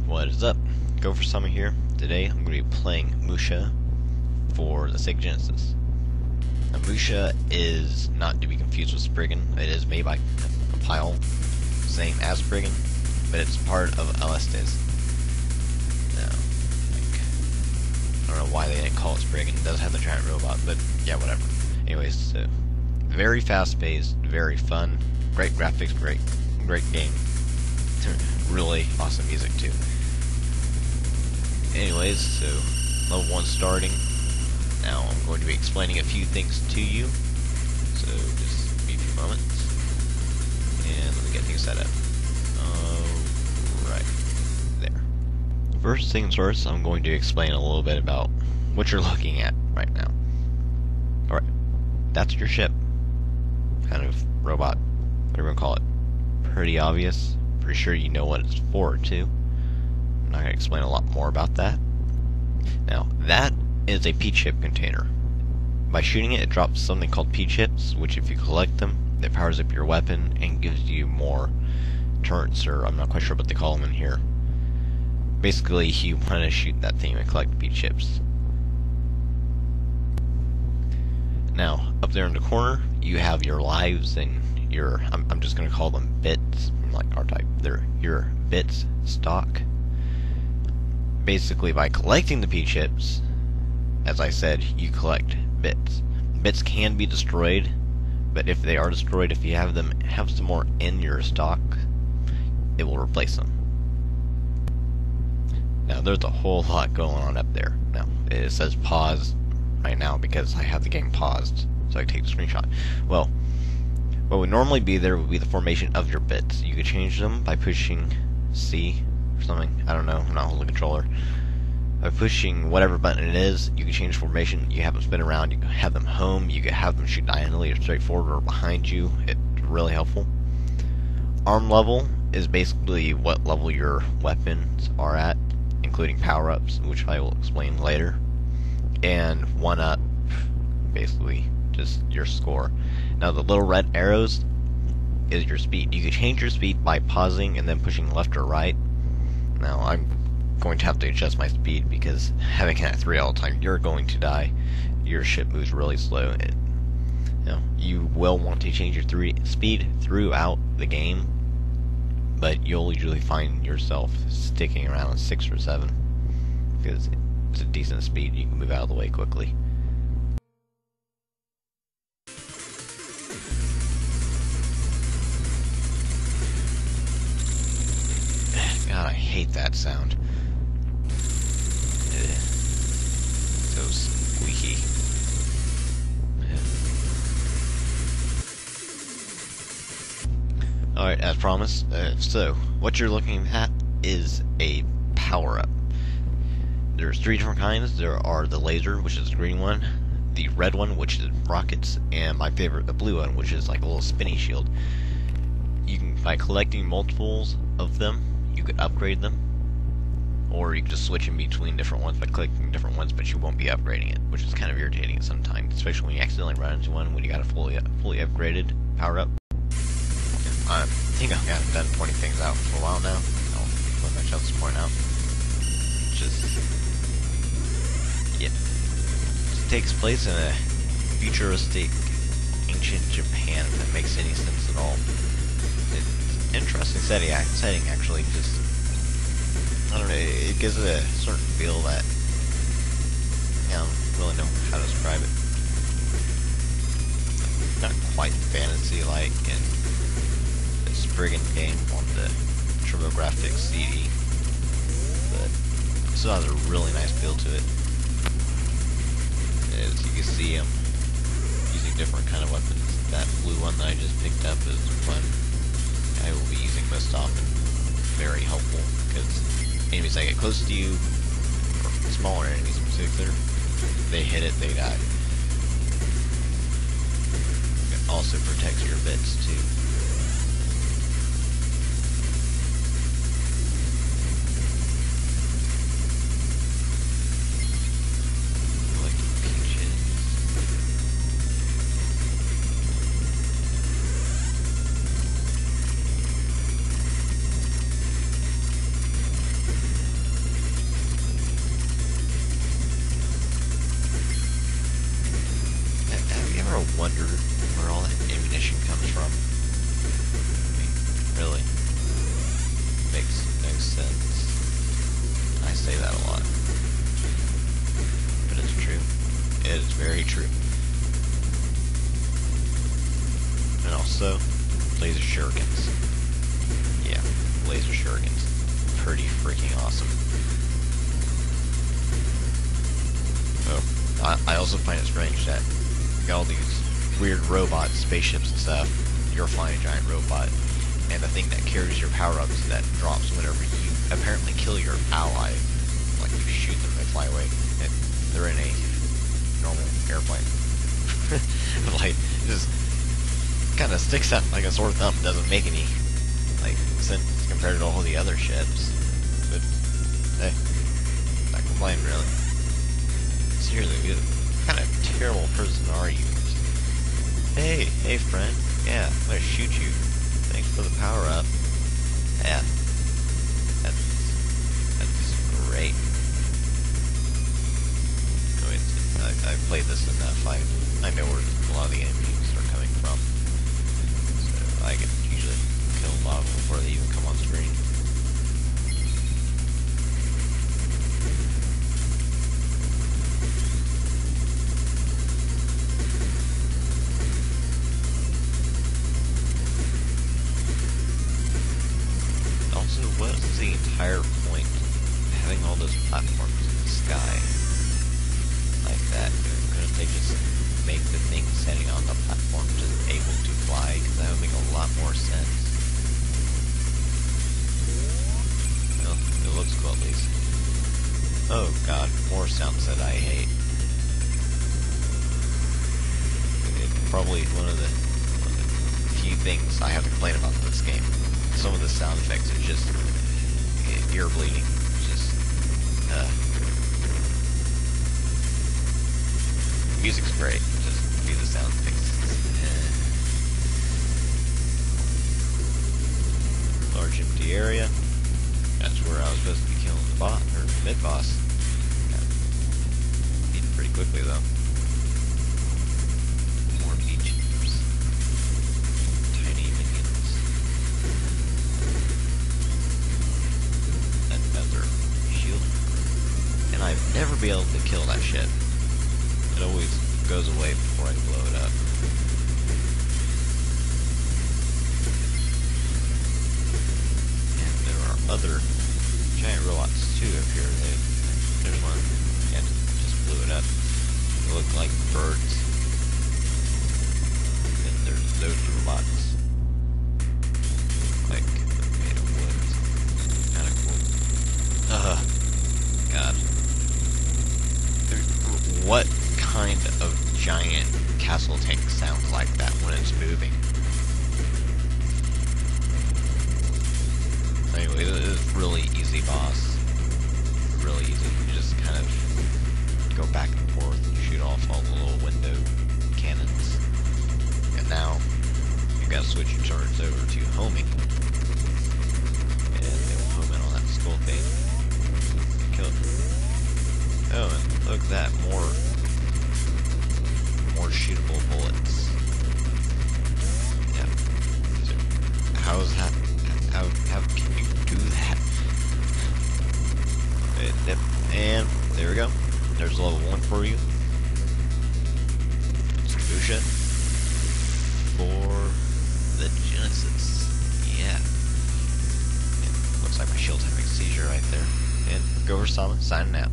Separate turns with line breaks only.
What is up? GoferSama here. Today I'm going to be playing M.U.S.H.A for the Sega Genesis. Now, M.U.S.H.A is not to be confused with Spriggan. It is made by Compile, same as Spriggan, but it's part of LSDs. Now, I don't know why they didn't call it Spriggan. It does have the giant robot, but yeah, whatever. Anyways, so very fast-paced, very fun, great graphics, great game. Really awesome music too. Anyways, so level 1 starting. Now I'm going to be explaining a few things to you. So just give me a few moments. And let me get things set up. Right there. First things first, I'm going to explain a little bit about what you're looking at right now. Alright, that's your ship. Kind of robot, whatever you want to call it. Pretty obvious. Pretty sure you know what it's for too. I'm not going to explain a lot more about that. Now, that is a P-chip container. By shooting it, it drops something called P-chips, which if you collect them, it powers up your weapon and gives you more turrets, or I'm not quite sure what they call them in here. Basically, you want to shoot that thing and collect P-chips. Now, up there in the corner, you have your lives and your, I'm just going to call them bits, like R-type. They're your bits stock. Basically, by collecting the P-chips, as I said, you collect bits. Bits can be destroyed, but if they are destroyed, if you have some more in your stock, it will replace them. Now, there's a whole lot going on up there. Now, it says pause right now because I have the game paused, so I can take the screenshot. Well, what would normally be there would be the formation of your bits. You could change them by pushing C or something. I don't know. I'm not holding the controller. By pushing whatever button it is, you can change formation. You have them spin around. You can have them home. You can have them shoot diagonally or straight forward or behind you. It's really helpful. Arm level is basically what level your weapons are at, including power-ups, which I will explain later. And 1-up, basically just your score. Now the little red arrows is your speed. You can change your speed by pausing and then pushing left or right. Now I'm going to have to adjust my speed because having it at 3 all the time, you're going to die. Your ship moves really slow, and you will want to change your speed throughout the game, but you'll usually find yourself sticking around 6 or 7 because it's a decent speed. You can move out of the way quickly. God, I hate that sound. So squeaky. Alright, as promised, so what you're looking at is a power-up. There's 3 different kinds. There are the laser, which is the green one, the red one, which is rockets, and my favorite, the blue one, which is like a little spinny shield. You can, by collecting multiples of them, you could upgrade them, or you can just switch in between different ones by clicking different ones, but you won't be upgrading it, which is kind of irritating sometimes, especially when you accidentally run into one when you got a fully upgraded power-up. I think I've got done pointing things out for a while now. I'll let my chance to point out. Just, yeah. It takes place in a futuristic, ancient Japan, if that makes any sense at all. It's an interesting setting actually. Just, I don't know, it gives it a certain feel that, I don't really know how to describe it. Not quite fantasy-like, and Spriggan game on the TurboGrafx CD, but it still has a really nice feel to it. As you can see, I'm using different kind of weapons. That blue one that I just picked up is one I will be using most often. Very helpful because enemies that get close to you, or smaller enemies in particular, they hit it, they die. It also protects your bits too. sense. I say that a lot. But it's true. It is very true. And also, laser shurikens. Yeah, laser shurikens. Pretty freaking awesome. Oh, I also find it strange that you got all these weird robots, spaceships and stuff. You're flying a giant robot, and the thing that carries your power-ups that drops whenever you apparently kill your ally. Like you shoot them, they fly away, and they're in a normal airplane. Like, just kind of sticks out like a sore thumb. Doesn't make any like sense compared to all the other ships. But hey, not complaining really. Seriously, what kind of terrible person are you? Hey friend, yeah, I'm gonna shoot you. Thanks for the power up. Yeah, that's great. I've played this enough. I know where a lot of the enemies are coming from, so I can usually kill a lot of them before they even come on screen. What is the entire point of having all those platforms in the sky like that? Couldn't they just make the thing standing on the platform just able to fly? Because that would make a lot more sense. Well, it looks cool at least. Oh god, more sounds that I hate. It's probably one of the few things I have to complain about this game. Some of the sound effects are just ear bleeding. Just the music's great. Just be the sound effects. Large empty area. That's where I was supposed to be killing the boss or mid boss. Beaten pretty quickly though. More beaches. Tiny minions. Another shield. And I've never been able to kill that shit. It always goes away before I blow it up. And there are other giant robots too up here. There's one. Yeah, just blew it up. They look like birds. And there's those robots. Like made of wood. Kinda cool. God. What kind of giant castle tank sounds like that when it's moving? Anyway, it is really easy boss. Really easy. You just kind of go back and forth and shoot off all the little window cannons. And now, you've got to switch your turrets over to homing. And they will home in on that skull thing. Kill it. Oh, and look at that, more shootable bullets. Yeah. So, how is that? How can you do that? Yep. And there we go. There's level 1 for you. It's M.U.S.H.A for the Genesis. Yeah. And looks like my shield's having a seizure right there. And GoferSama signing out.